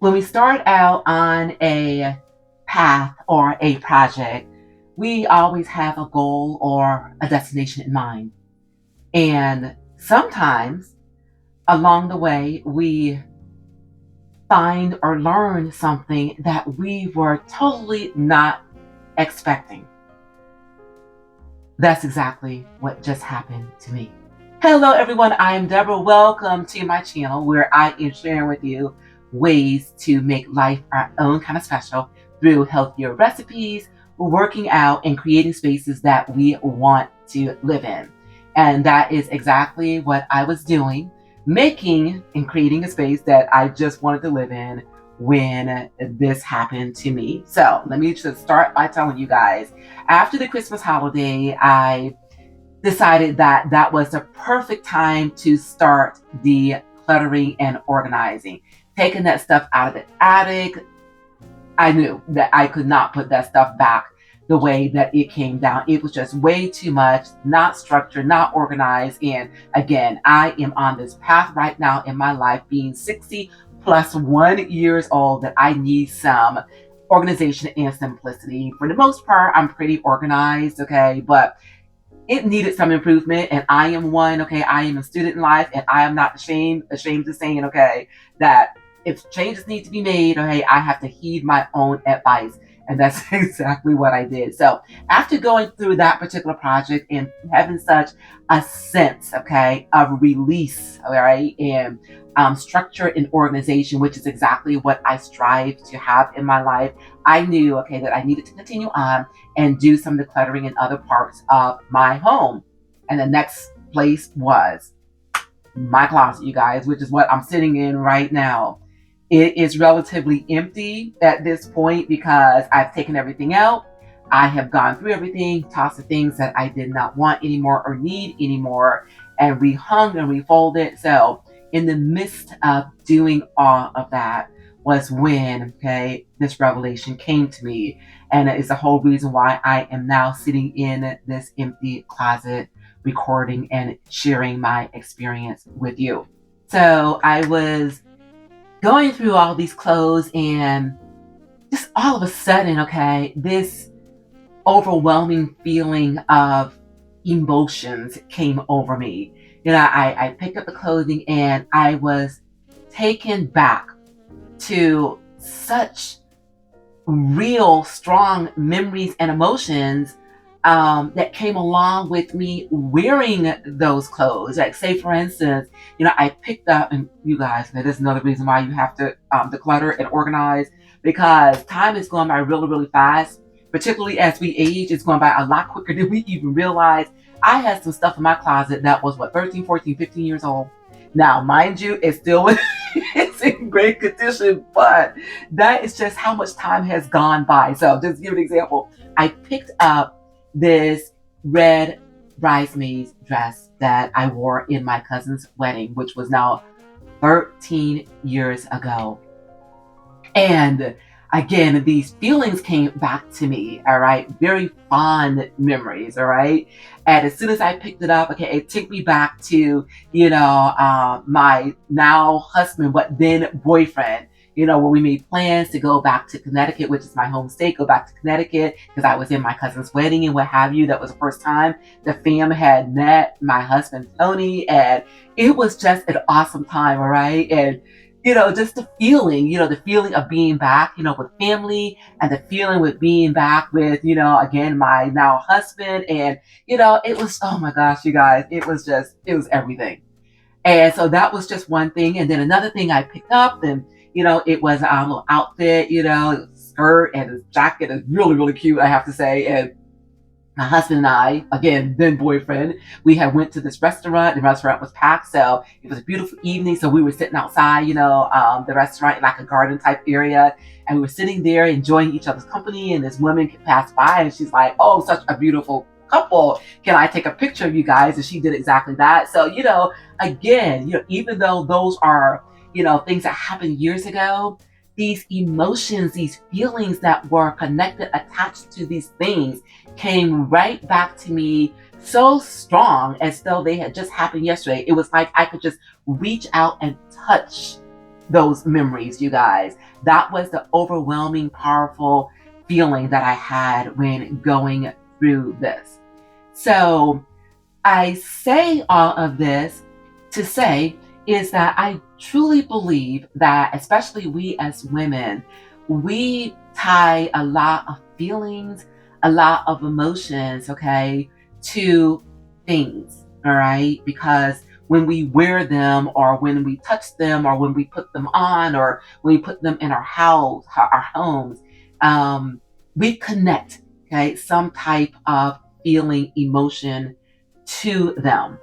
When we start out on a path or a project, we always have a goal or a destination in mind. And sometimes along the way, we find or learn something that we were totally not expecting. That's exactly what just happened to me. Hello, everyone. I am Deborah. Welcome to my channel where I am sharing with you ways to make life our own kind of special through healthier recipes, working out, and creating spaces that we want to live in. And that is exactly what I was doing, making and creating a space that I just wanted to live in when this happened to me. So let me just start by telling you guys, after the Christmas holiday, I decided that that was the perfect time to start decluttering and organizing. Taking that stuff out of the attic, I knew that I could not put that stuff back the way that it came down. It was just way too much, not structured, not organized. And again, I am on this path right now in my life, being 60 plus 1 years old, that I need some organization and simplicity. For the most part, I'm pretty organized, okay, but it needed some improvement, and I am one. Okay, I am a student in life, and I am not ashamed of saying, okay, that if changes need to be made, okay, I have to heed my own advice. And that's exactly what I did. So after going through that particular project and having such a sense, okay, of release, all right, and structure and organization, which is exactly what I strive to have in my life, I knew, okay, that I needed to continue on and do some decluttering in other parts of my home. And the next place was my closet, you guys, which is what I'm sitting in right now. It is relatively empty at this point because I've taken everything out. I have gone through everything, tossed the things that I did not want anymore or need anymore, and rehung and refolded. So, in the midst of doing all of that, was when, okay, this revelation came to me. And it is the whole reason why I am now sitting in this empty closet, recording and sharing my experience with you. So I was going through all these clothes, and just all of a sudden, okay, this overwhelming feeling of emotions came over me. I picked up the clothing, and I was taken back to such real strong memories and emotions that came along with me wearing those clothes. Like, say for instance, I picked up, and you guys, that is another reason why you have to declutter and organize, because time is going by really, really fast. Particularly as we age, it's going by a lot quicker than we even realize. I had some stuff in my closet that was, 13, 14, 15 years old. Now, mind you, it's still it's in great condition, but that is just how much time has gone by. So just to give an example, I picked up this red bridesmaid's dress that I wore in my cousin's wedding, which was now 13 years ago. And again, these feelings came back to me, all right? Very fond memories, all right? And as soon as I picked it up, okay, it took me back to, my now husband, but then boyfriend, where we made plans to go back to Connecticut, which is my home state, go back to Connecticut because I was in my cousin's wedding and what have you. That was the first time the fam had met my husband, Tony, and it was just an awesome time, all right? And just the feeling of being back, with family, and the feeling with being back with, again, my now husband. And, it was, oh my gosh, you guys, it was everything. And so that was just one thing. And then another thing I picked up, and, it was a little outfit, skirt and a jacket is really, really cute, I have to say. And my husband and I, again, then boyfriend, we had went to this restaurant. The restaurant was packed, so it was a beautiful evening. So we were sitting outside, the restaurant in like a garden type area, and we were sitting there enjoying each other's company. And this woman passed by, and she's like, "Oh, such a beautiful couple. Can I take a picture of you guys?" And she did exactly that. So, again, even though those are, things that happened years ago, these emotions, these feelings that were connected, attached to these things, came right back to me so strong, as though they had just happened yesterday. It was like I could just reach out and touch those memories, you guys. That was the overwhelming, powerful feeling that I had when going through this. So I say all of this to say is that I truly believe that, especially we as women, we tie a lot of feelings, a lot of emotions, okay, to things, all right? Because when we wear them, or when we touch them, or when we put them on, or when we put them in our house, our homes, we connect, okay, some type of feeling, emotion to them.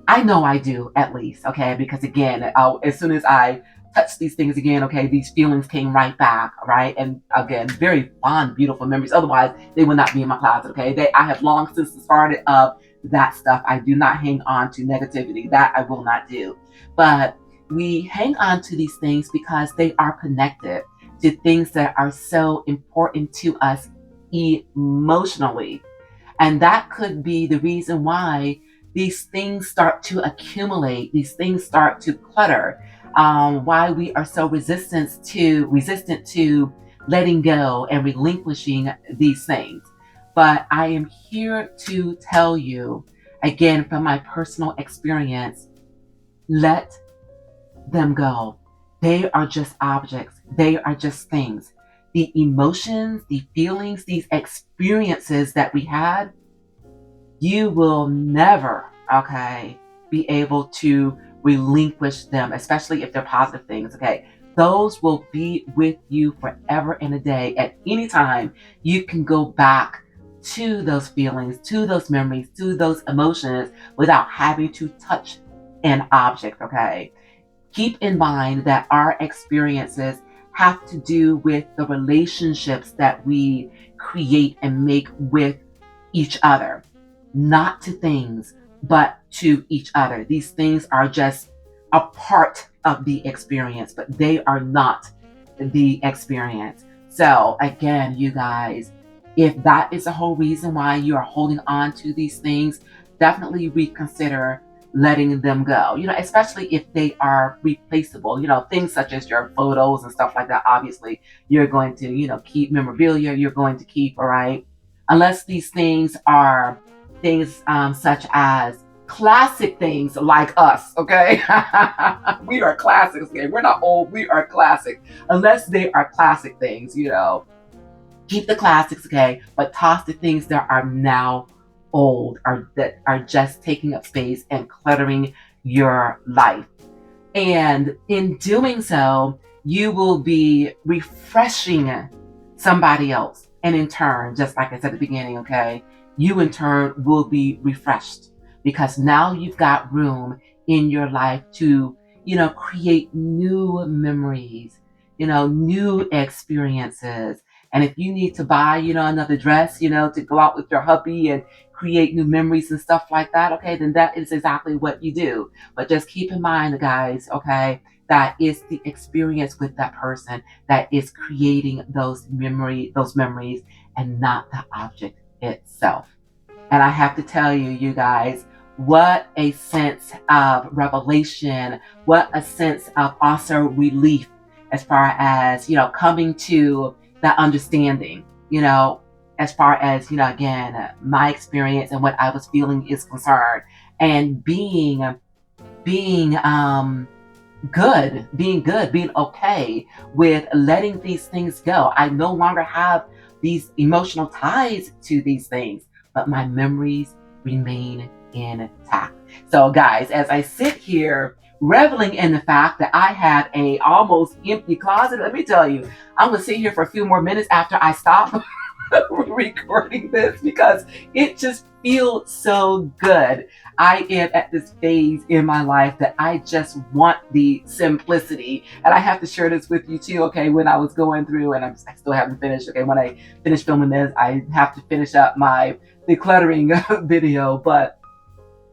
I know I do, at least, okay? Because again, as soon as I touch these things again, okay, these feelings came right back, right? And again, very fond, beautiful memories. Otherwise, they would not be in my closet, okay? I have long since started of that stuff. I do not hang on to negativity. That I will not do. But we hang on to these things because they are connected to things that are so important to us emotionally. And that could be the reason why these things start to accumulate, these things start to clutter, why we are so resistant to letting go and relinquishing these things. But I am here to tell you, again, from my personal experience, let them go. They are just objects. They are just things. The emotions, the feelings, these experiences that we had, you will never, okay, be able to relinquish them, especially if they're positive things, okay? Those will be with you forever and a day. At any time, you can go back to those feelings, to those memories, to those emotions without having to touch an object, okay? Keep in mind that our experiences have to do with the relationships that we create and make with each other, not to things, but to each other. These things are just a part of the experience, but they are not the experience. So, again, you guys, if that is the whole reason why you are holding on to these things, definitely reconsider letting them go. Especially if they are replaceable. Things such as your photos and stuff like that. Obviously, you're going to, keep memorabilia. You're going to keep, all right. Unless these things are things such as classic things like us, okay? We are classics, okay? We're not old, we are classic. Unless they are classic things, keep the classics, okay? But toss the things that are now old, or that are just taking up space and cluttering your life. And in doing so, you will be refreshing somebody else. And in turn, just like I said at the beginning, okay, you in turn will be refreshed because now you've got room in your life to, create new memories, new experiences. And if you need to buy, another dress, to go out with your hubby and create new memories and stuff like that, okay, then that is exactly what you do. But just keep in mind, guys, okay, that is the experience with that person that is creating those memories, and not the object itself. And I have to tell you, you guys, what a sense of revelation, what a sense of also relief, as far as, coming to that understanding, as far as, again, my experience and what I was feeling is concerned, and being good, being okay with letting these things go. I no longer have these emotional ties to these things, but my memories remain intact. So, guys, as I sit here reveling in the fact that I have a almost empty closet, let me tell you, I'm gonna sit here for a few more minutes after I stop recording this because it just feels so good. I am at this phase in my life that I just want the simplicity. And I have to share this with you too, okay? When I was going through, and I still haven't finished, okay? When I finish filming this, I have to finish up my DeCluttering video. But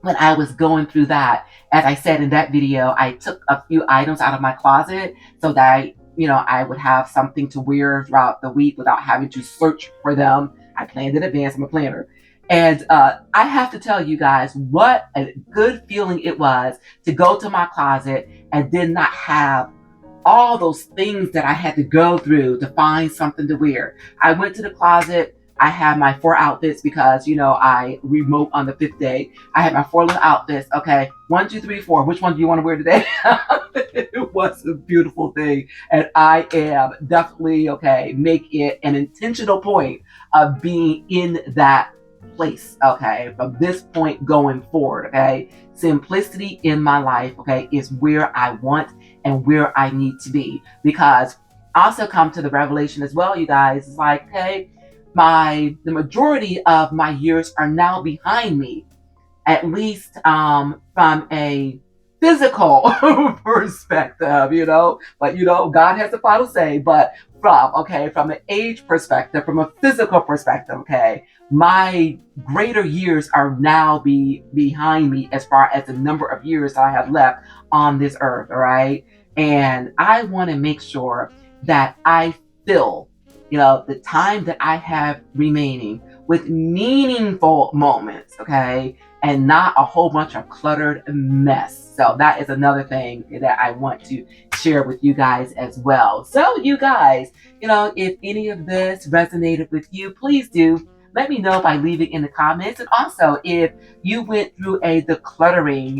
when I was going through that, as I said in that video, I took a few items out of my closet so that I would have something to wear throughout the week without having to search for them. I planned in advance. I'm a planner. And I have to tell you guys what a good feeling it was to go to my closet and then not have all those things that I had to go through to find something to wear. I went to the closet. I had my 4 outfits because, I remote on the 5th day. I had my 4 little outfits. Okay, 1, 2, 3, 4. Which one do you want to wear today? It was a beautiful thing. And I am definitely, okay, make it an intentional point of being in that place, okay, from this point going forward, okay. Simplicity in my life, okay, is where I want and where I need to be. Because I also come to the revelation as well, you guys. It's like, okay, the majority of my years are now behind me, at least from a physical perspective, But God has the final say. But from an age perspective, from a physical perspective, okay, my greater years are now behind me as far as the number of years that I have left on this earth, all right? And I want to make sure that I fill, the time that I have remaining with meaningful moments, okay? And not a whole bunch of cluttered mess. So that is another thing that I want to share with you guys as well. So you guys, if any of this resonated with you, please do let me know by leaving in the comments. And also, if you went through a decluttering,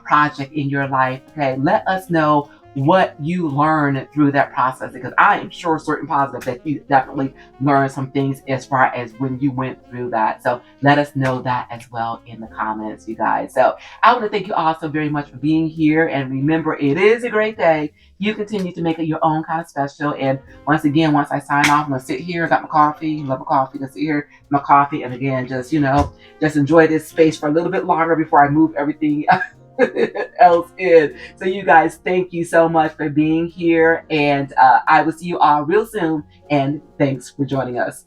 project in your life, okay, let us know what you learned through that process, because I am sure certain positive that you definitely learned some things as far as when you went through that. So let us know that as well in the comments, you guys. So I want to thank you all so very much for being here. And remember, it is a great day. You continue to make it your own kind of special. And once again, once I sign off, I'm going to sit here. I got my coffee. Love a coffee. Going to sit here, my coffee. And again, just enjoy this space for a little bit longer before I move everything else in. So you guys, thank you so much for being here. And I will see you all real soon. And thanks for joining us.